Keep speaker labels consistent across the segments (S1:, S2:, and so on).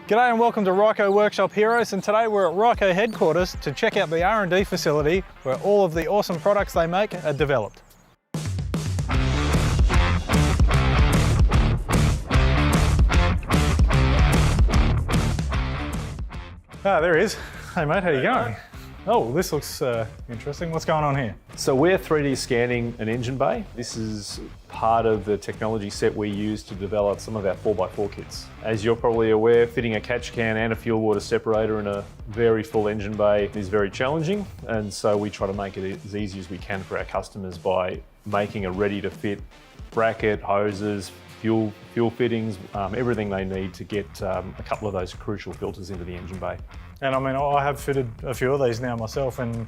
S1: G'day and welcome to Ryco Workshop Heroes, and today we're at Ryco headquarters to check out the R&D facility where all of the awesome products they make are developed. Ah, there he is. Hey mate, how you going? Oh, this looks interesting. What's going on here?
S2: So we're 3D scanning an engine bay. This is part of the technology set we use to develop some of our 4x4 kits. As you're probably aware, fitting a catch can and a fuel water separator in a very full engine bay is very challenging, and so we try to make it as easy as we can for our customers by making a ready-to-fit bracket, hoses, fuel fittings, everything they need to get a couple of those crucial filters into the engine bay.
S1: And I mean, I have fitted a few of these now myself, and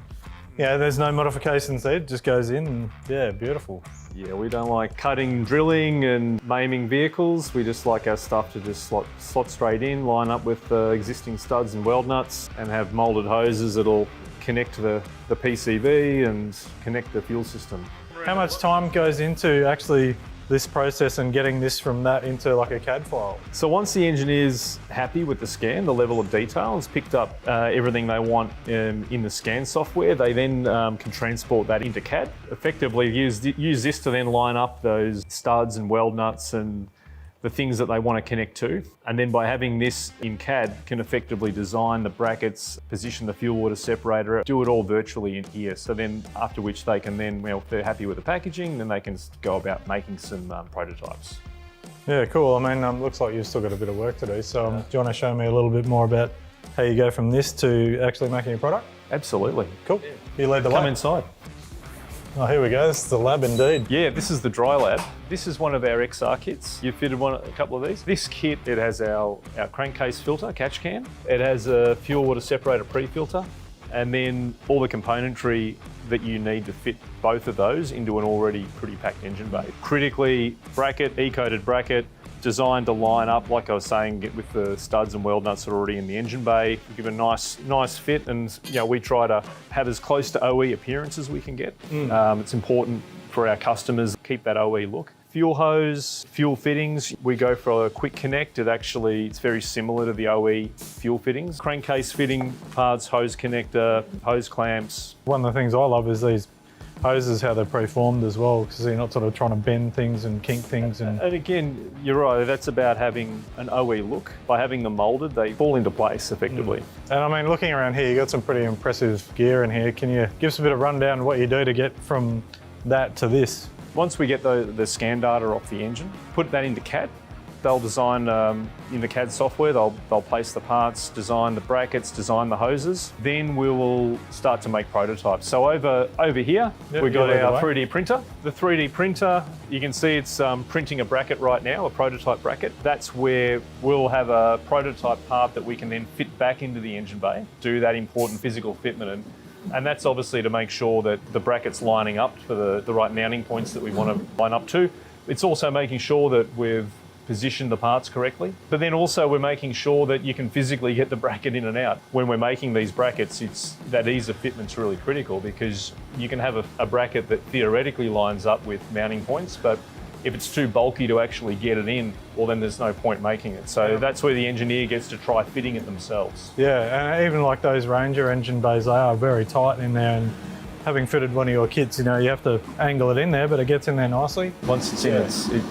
S1: yeah, there's no modifications there, it just goes in and yeah, beautiful.
S2: Yeah, we don't like cutting, drilling and maiming vehicles. We just like our stuff to just slot straight in, line up with existing studs and weld nuts, and have moulded hoses that'll connect to the PCB and connect the fuel system.
S1: How much time goes into actually this process and getting this from that into like a CAD file?
S2: So once the engineer's happy with the scan, the level of detail, has picked up everything they want in the scan software, they then can transport that into CAD. Effectively use this to then line up those studs and weld nuts and the things that they want to connect to. And then by having this in CAD, can effectively design the brackets, position the fuel water separator, do it all virtually in here. So then after which they can then, well, if they're happy with the packaging, then they can go about making some prototypes.
S1: Yeah, cool. I mean, looks like you've still got a bit of work to do. So do you want to show me a little bit more about how you go from this to actually making a product?
S2: Absolutely.
S1: Cool. You lead the way.
S2: Come inside.
S1: Oh, here we go. This is the lab indeed.
S2: Yeah, this is the dry lab. This is one of our XR kits. You've fitted a couple of these. This kit, it has our crankcase filter, catch can. It has a fuel water separator pre-filter, and then all the componentry that you need to fit both of those into an already pretty packed engine bay. Critically, bracket, E-coated bracket, designed to line up, like I was saying, with the studs and weld nuts that are already in the engine bay, give a nice fit, and we try to have as close to OE appearance as we can get. It's important for our customers to keep that OE look. Fuel hose, fuel fittings, we go for a quick connect. It's very similar to the OE fuel fittings. Crankcase fitting parts, hose connector, hose clamps.
S1: One of the things I love is these hoses, how they're preformed as well, because you're not sort of trying to bend things and kink things. And
S2: again, you're right, that's about having an OE look. By having them moulded, they fall into place effectively.
S1: And I mean, looking around here, you've got some pretty impressive gear in here. Can you give us a bit of rundown of what you do to get from that to this?
S2: Once we get the scan data off the engine, put that into CAD. They'll design, in the CAD software, they'll place the parts, design the brackets, design the hoses. Then we will start to make prototypes. So over here, we've got our 3D printer. The 3D printer, you can see it's printing a bracket right now, a prototype bracket. That's where we'll have a prototype part that we can then fit back into the engine bay, do that important physical fitment. And that's obviously to make sure that the bracket's lining up for the right mounting points that we want to line up to. It's also making sure that we've position the parts correctly. But then also we're making sure that you can physically get the bracket in and out. When we're making these brackets, that ease of fitment's really critical, because you can have a bracket that theoretically lines up with mounting points, but if it's too bulky to actually get it in, well then there's no point making it. So that's where the engineer gets to try fitting it themselves.
S1: Yeah, and even like those Ranger engine bays, they are very tight in there, and having fitted one of your kits, you have to angle it in there, but it gets in there nicely.
S2: Once it's in,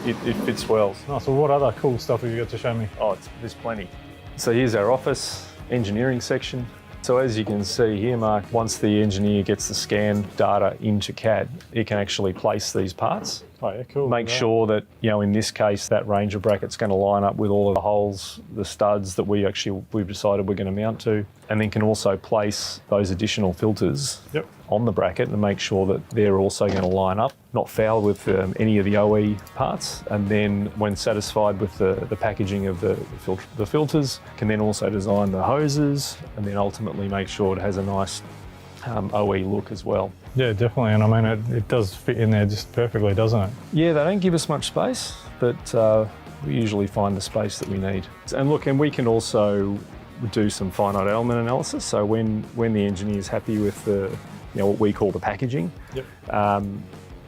S2: it fits well.
S1: Nice. Well, what other cool stuff have you got to show me?
S2: Oh, there's plenty. So here's our office, engineering section. So as you can see here, Mark, once the engineer gets the scan data into CAD, it can actually place these parts.
S1: Oh yeah, cool.
S2: Make sure that, in this case, that Ranger bracket's going to line up with all of the holes, the studs that we've decided we're going to mount to, and then can also place those additional filters on the bracket and make sure that they're also going to line up, not foul with any of the OE parts. And then when satisfied with the packaging of the filters, can then also design the hoses and then ultimately make sure it has a nice OE look as well.
S1: Yeah, definitely. And I mean, it does fit in there just perfectly, doesn't it?
S2: Yeah, they don't give us much space, but we usually find the space that we need. And look, and we can also do some finite element analysis. So when the engineer is happy with what we call the packaging,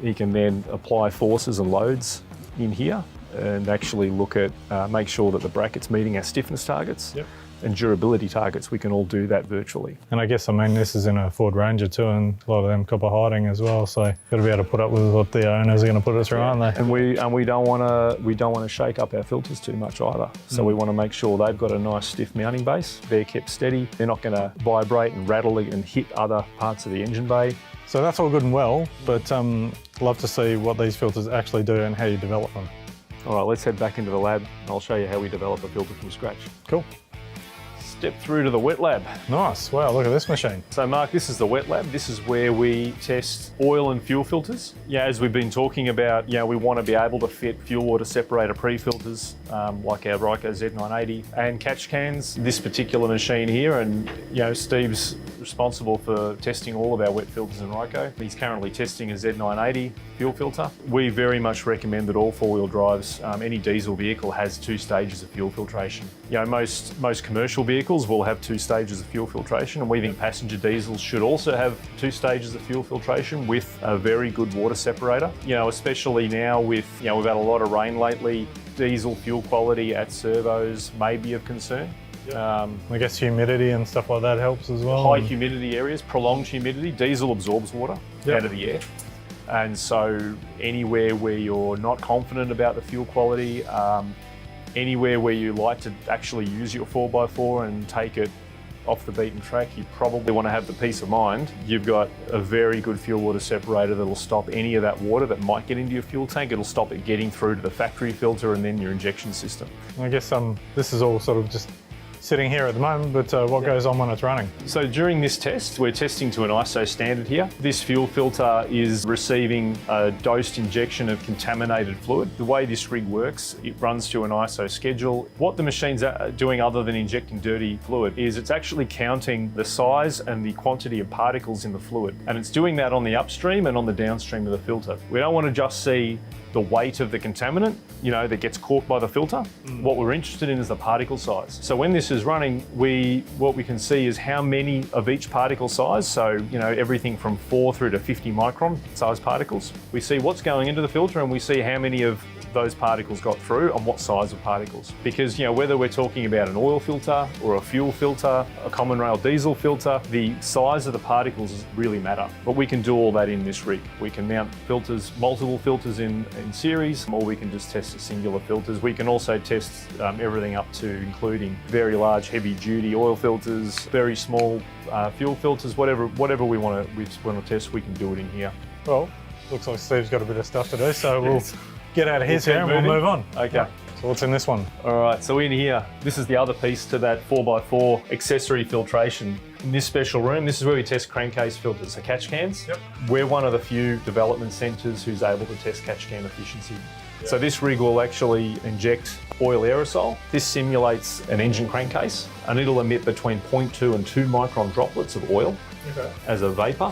S2: he can then apply forces and loads in here and actually look at, make sure that the bracket's meeting our stiffness targets.
S1: Yep.
S2: And durability targets. We can all do that virtually.
S1: And I guess, I mean, this is in a Ford Ranger too, and a lot of them copper hiding as well. So got to be able to put up with what the owners are going to put us through, aren't they?
S2: And we don't want to shake up our filters too much either. So we want to make sure they've got a nice stiff mounting base. They're kept steady. They're not going to vibrate and rattle and hit other parts of the engine bay.
S1: So that's all good and well, but love to see what these filters actually do and how you develop them.
S2: All right, let's head back into the lab. I'll show you how we develop a filter from scratch.
S1: Cool.
S2: Step through to the wet lab.
S1: Nice. Wow, look at this machine.
S2: So Mark, this is the wet lab. This is where we test oil and fuel filters. Yeah, as we've been talking about, we want to be able to fit fuel water separator pre-filters like our Ryco Z980 and catch cans. This particular machine here, and Steve's responsible for testing all of our wet filters in Ryco. He's currently testing a Z980 fuel filter. We very much recommend that all four-wheel drives, any diesel vehicle has 2 stages of fuel filtration. Most commercial vehicles will have 2 stages of fuel filtration, and we think passenger diesels should also have 2 stages of fuel filtration with a very good water separator. Especially now with, we've had a lot of rain lately, diesel fuel quality at servos may be of concern.
S1: I guess humidity and stuff like that helps as well.
S2: High humidity areas, prolonged humidity, diesel absorbs water out of the air. And so anywhere where you're not confident about the fuel quality, anywhere where you like to actually use your 4x4 and take it off the beaten track, you probably want to have the peace of mind you've got a very good fuel water separator that'll stop any of that water that might get into your fuel tank. It'll stop it getting through to the factory filter and then your injection system.
S1: I guess this is all sort of just sitting here at the moment, but what goes on when it's running?
S2: So during this test, we're testing to an ISO standard here. This fuel filter is receiving a dosed injection of contaminated fluid. The way this rig works, it runs to an ISO schedule. What the machine's doing other than injecting dirty fluid is it's actually counting the size and the quantity of particles in the fluid. And it's doing that on the upstream and on the downstream of the filter. We don't want to just see the weight of the contaminant, that gets caught by the filter. What we're interested in is the particle size. So when this is running, what we can see is how many of each particle size, so everything from 4 through to 50 micron size particles. We see what's going into the filter and we see how many of those particles got through and what size of particles. Because whether we're talking about an oil filter or a fuel filter, a common rail diesel filter, the size of the particles really matter. But we can do all that in this rig. We can mount filters, multiple filters in series, or we can just test singular filters. We can also test everything up to including very large heavy duty oil filters, very small fuel filters, whatever we want to test, we can do it in here.
S1: Well, looks like Steve's got a bit of stuff to do, so we'll get out of his here and we'll move on.
S2: Okay.
S1: So what's in this one?
S2: All right, so in here, this is the other piece to that 4x4 accessory filtration. In this special room, this is where we test crankcase filters, so catch cans.
S1: Yep.
S2: We're one of the few development centres who's able to test catch can efficiency. Yep. So this rig will actually inject oil aerosol. This simulates an engine crankcase, and it'll emit between 0.2 and 2 micron droplets of oil as a vapour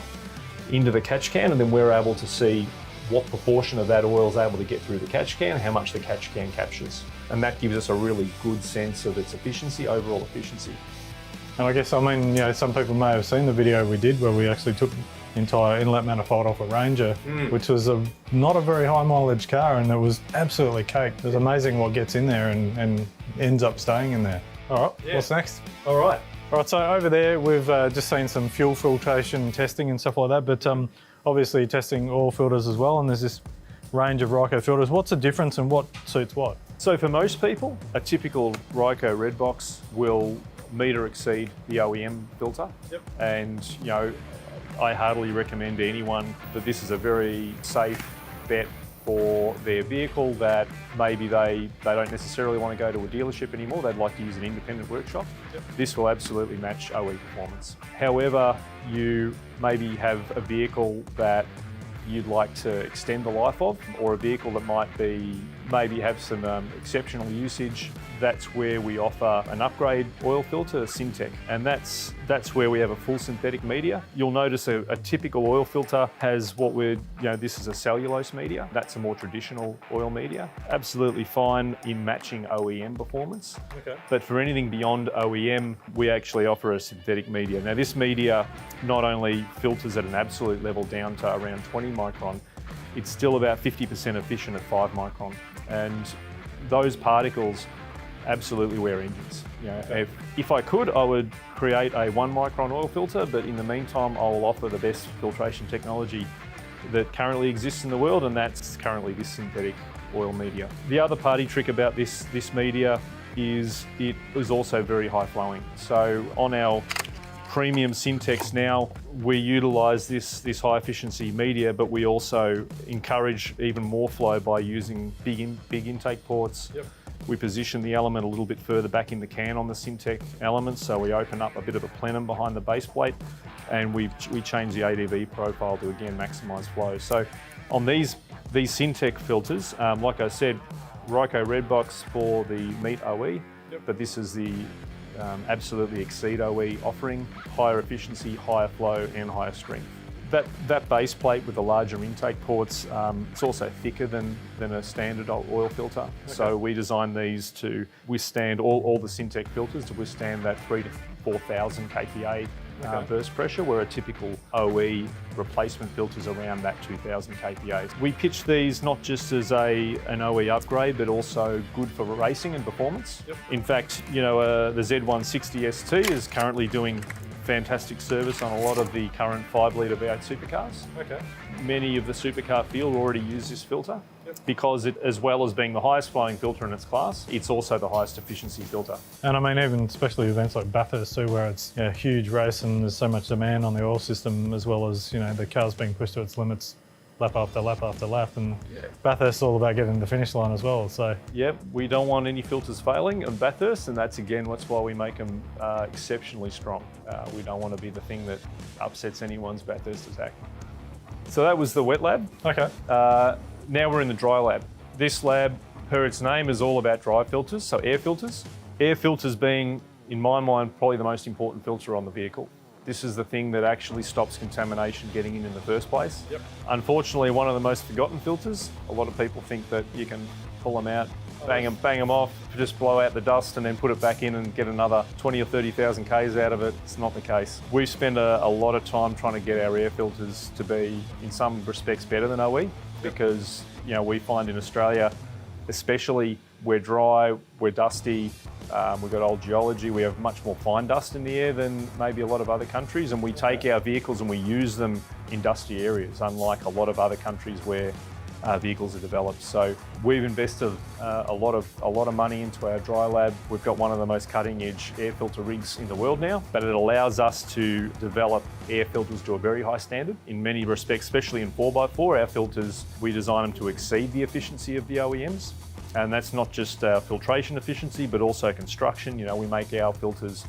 S2: into the catch can, and then we're able to see what proportion of that oil is able to get through the catch can, how much the catch can captures. And that gives us a really good sense of its efficiency, overall efficiency.
S1: And I guess, some people may have seen the video we did where we actually took the entire inlet manifold off a Ranger, which was not a very high mileage car, and it was absolutely caked. It was amazing what gets in there and ends up staying in there. All right, what's next?
S2: All right,
S1: so over there we've just seen some fuel filtration testing and stuff like that, but obviously testing oil filters as well, and there's this range of Ryco filters. What's the difference and what suits what?
S2: So for most people, a typical Ryco red box will meet or exceed the OEM filter.
S1: Yep.
S2: And I heartily recommend to anyone that this is a very safe bet for their vehicle, that maybe they don't necessarily want to go to a dealership anymore, they'd like to use an independent workshop. Yep. This will absolutely match OE performance. However, you maybe have a vehicle that you'd like to extend the life of, or a vehicle that might maybe have some exceptional usage, that's where we offer an upgrade oil filter, Syntec, and that's where we have a full synthetic media. You'll notice a typical oil filter has this is a cellulose media. That's a more traditional oil media. Absolutely fine in matching OEM performance.
S1: Okay.
S2: But for anything beyond OEM, we actually offer a synthetic media. Now this media not only filters at an absolute level down to around 20 micron, it's still about 50% efficient at 5 micron. And those particles absolutely wear engines. If I could, I would create a 1 micron oil filter, but in the meantime, I'll offer the best filtration technology that currently exists in the world, and that's currently this synthetic oil media. The other party trick about this media is it is also very high flowing. So on our premium Syntex now, we utilise this high efficiency media, but we also encourage even more flow by using big intake ports.
S1: Yep.
S2: We position the element a little bit further back in the can on the Syntec element, so we open up a bit of a plenum behind the base plate, and we change the ADV profile to again maximise flow. So on these Syntec filters, like I said, Ryco Red Box for the Meet OE, but this is the absolutely Exceed OE offering, higher efficiency, higher flow and higher strength. That base plate with the larger intake ports, it's also thicker than a standard oil filter. Okay. So we designed these to withstand all the Syntec filters to withstand that 3,000 to 4,000 kPa burst pressure, where a typical OE replacement filter is around that 2,000 kPa. We pitch these not just as an OE upgrade, but also good for racing and performance. Yep. In fact, the Z160 ST is currently doing fantastic service on a lot of the current 5 litre V8 supercars. Okay. Many of the supercar field already use this filter. Yep. Because it, as well as being the highest flowing filter in its class, it's also the highest efficiency filter. And
S1: I mean, even especially events like Bathurst too, where it's a huge race and there's so much demand on the oil system, as well as the car's being pushed to its limits lap after lap after lap, and Bathurst is all about getting to the finish line as well. So
S2: we don't want any filters failing on Bathurst, and that's why we make them exceptionally strong. We don't want to be the thing that upsets anyone's Bathurst attack. So that was the wet lab.
S1: Okay.
S2: Now we're in the dry lab. This lab, per its name, is all about dry filters, so air filters. Air filters being, in my mind, probably the most important filter on the vehicle. This is the thing that actually stops contamination getting in the first place. Yep. Unfortunately, one of the most forgotten filters. A lot of people think that you can pull them out, bang them off, just blow out the dust and then put it back in and get another 20 or 30,000 Ks out of it. It's not the case. We spend a lot of time trying to get our air filters to be, in some respects, better than OE, because we find in Australia, especially, we're dry, we're dusty, we've got old geology, we have much more fine dust in the air than maybe a lot of other countries, and we take our vehicles and we use them in dusty areas, unlike a lot of other countries where vehicles are developed. So we've invested a lot of money into our dry lab. We've got one of the most cutting edge air filter rigs in the world now, but it allows us to develop air filters to a very high standard. In many respects, especially in 4x4, our filters, we design them to exceed the efficiency of the OEMs. And that's not just our filtration efficiency, but also construction. We make our filters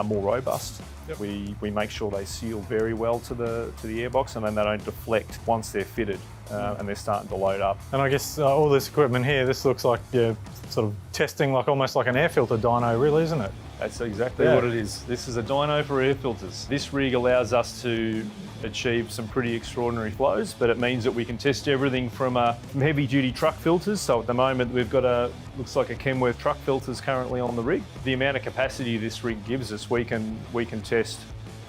S2: more robust. Yep. We make sure they seal very well to the airbox, and then they don't deflect once they're fitted and they're starting to load up.
S1: And I guess all this equipment here, this looks like sort of testing almost like an air filter dyno, really, isn't it?
S2: That's exactly what it is. This is a dyno for air filters. This rig allows us to achieve some pretty extraordinary flows, but it means that we can test everything from heavy duty truck filters. So at the moment we've got looks like a Kenworth truck filters currently on the rig. The amount of capacity this rig gives us, we can test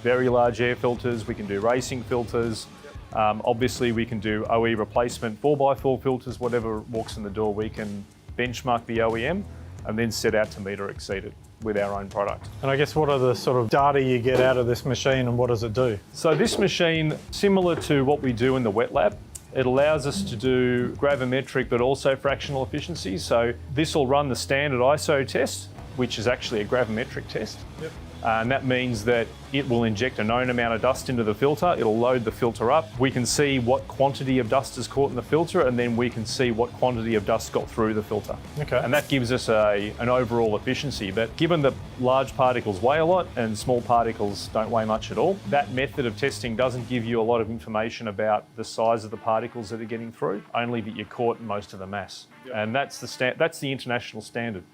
S2: very large air filters, we can do racing filters. Obviously we can do OE replacement 4x4 filters, whatever walks in the door, we can benchmark the OEM and then set out to meet or exceed it with our own product.
S1: And I guess what are the sort of data you get out of this machine and what does it do?
S2: So this machine, similar to what we do in the wet lab, it allows us to do gravimetric but also fractional efficiency. So this will run the standard ISO test, which is actually a gravimetric test. Yep. And that means that it will inject a known amount of dust into the filter, it'll load the filter up. We can see what quantity of dust is caught in the filter, and then we can see what quantity of dust got through the filter. Okay. And that gives us an overall efficiency. But given that large particles weigh a lot and small particles don't weigh much at all, that method of testing doesn't give you a lot of information about the size of the particles that are getting through, only that you caught most of the mass. Yep. And that's the international standard.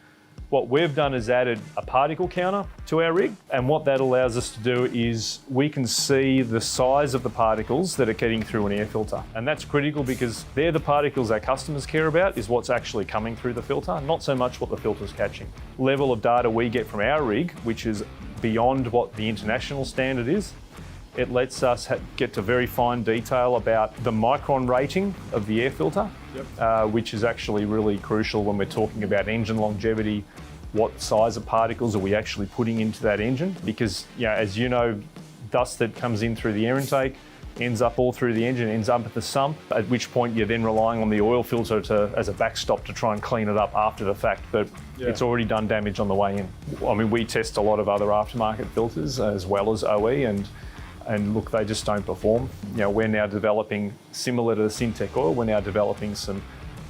S2: What we've done is added a particle counter to our rig, and what that allows us to do is we can see the size of the particles that are getting through an air filter. And that's critical because they're the particles our customers care about, is what's actually coming through the filter, not so much what the filter's catching. Level of data we get from our rig, which is beyond what the international standard is, It lets us get to very fine detail about the micron rating of the air filter, which is actually really crucial when we're talking about engine longevity. What size of particles are we actually putting into that engine? Because, as you know, dust that comes in through the air intake ends up all through the engine, ends up at the sump, at which point you're then relying on the oil filter as a backstop to try and clean it up after the fact, but it's already done damage on the way in. I mean, we test a lot of other aftermarket filters as well as OE, and look, they just don't perform. We're now developing, similar to the Syntec oil, we're now developing some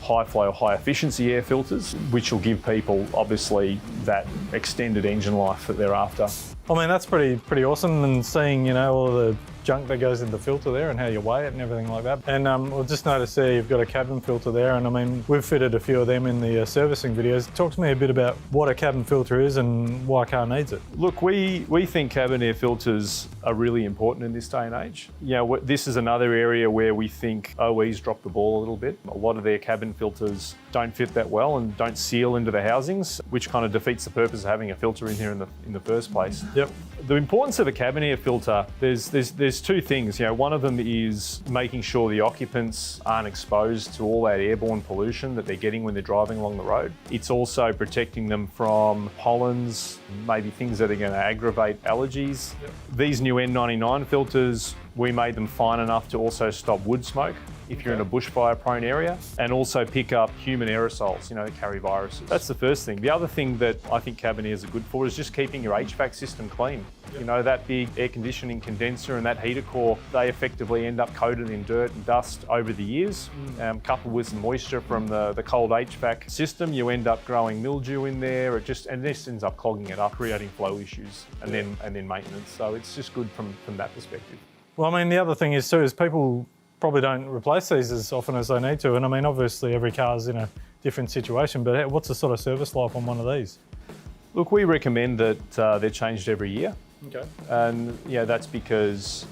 S2: high flow, high efficiency air filters, which will give people obviously that extended engine life that they're after.
S1: I mean, that's pretty awesome, and seeing, all the junk that goes in the filter there and how you weigh it and everything like that. And we'll just notice there you've got a cabin filter there, and I mean, we've fitted a few of them in the servicing videos. Talk to me a bit about what a cabin filter is and why a car needs it.
S2: Look, we think cabin air filters are really important in this day and age. This is another area where we think OEs drop the ball a little bit. A lot of their cabin filters don't fit that well and don't seal into the housings, which kind of defeats the purpose of having a filter in here in the first place.
S1: Yep.
S2: The importance of a cabin air filter, there's two things. One of them is making sure the occupants aren't exposed to all that airborne pollution that they're getting when they're driving along the road. It's also protecting them from pollens, maybe things that are going to aggravate allergies. Yep. These new N99 filters, we made them fine enough to also stop wood smoke if you're in a bushfire prone area, and also pick up human aerosols, that carry viruses. That's the first thing. The other thing that I think cabin airs are good for is just keeping your HVAC system clean. Yep. That big air conditioning condenser and that heater core, they effectively end up coated in dirt and dust over the years. Coupled with some moisture from the cold HVAC system, you end up growing mildew in there. And this ends up clogging it up, creating flow issues, and then maintenance. So it's just good from that perspective.
S1: Well, I mean, the other thing is too is people probably don't replace these as often as they need to. And I mean, obviously every car's in a different situation, but what's the sort of service life on one of these?
S2: Look, we recommend that they're changed every year.
S1: Okay.
S2: And that's because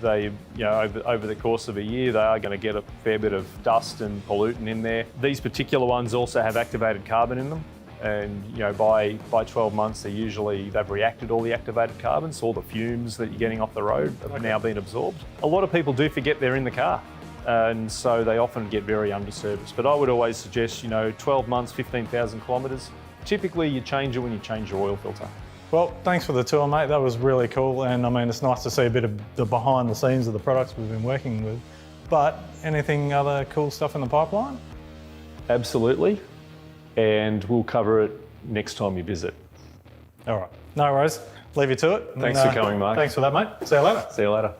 S2: they, over the course of a year, they are going to get a fair bit of dust and pollutant in there. These particular ones also have activated carbon in them. And by 12 months, they've reacted all the activated carbon, so all the fumes that you're getting off the road have now been absorbed. A lot of people do forget they're in the car, and so they often get very under-serviced. But I would always suggest, 12 months, 15,000 kilometres. Typically, you change it when you change your oil filter.
S1: Well, thanks for the tour, mate. That was really cool, and I mean, it's nice to see a bit of the behind the scenes of the products we've been working with. But anything other cool stuff in the pipeline?
S2: Absolutely. And we'll cover it next time you visit.
S1: All right, no worries. Leave you to it.
S2: Thanks for coming, Mark.
S1: Thanks for that, mate. See you later.
S2: See you later.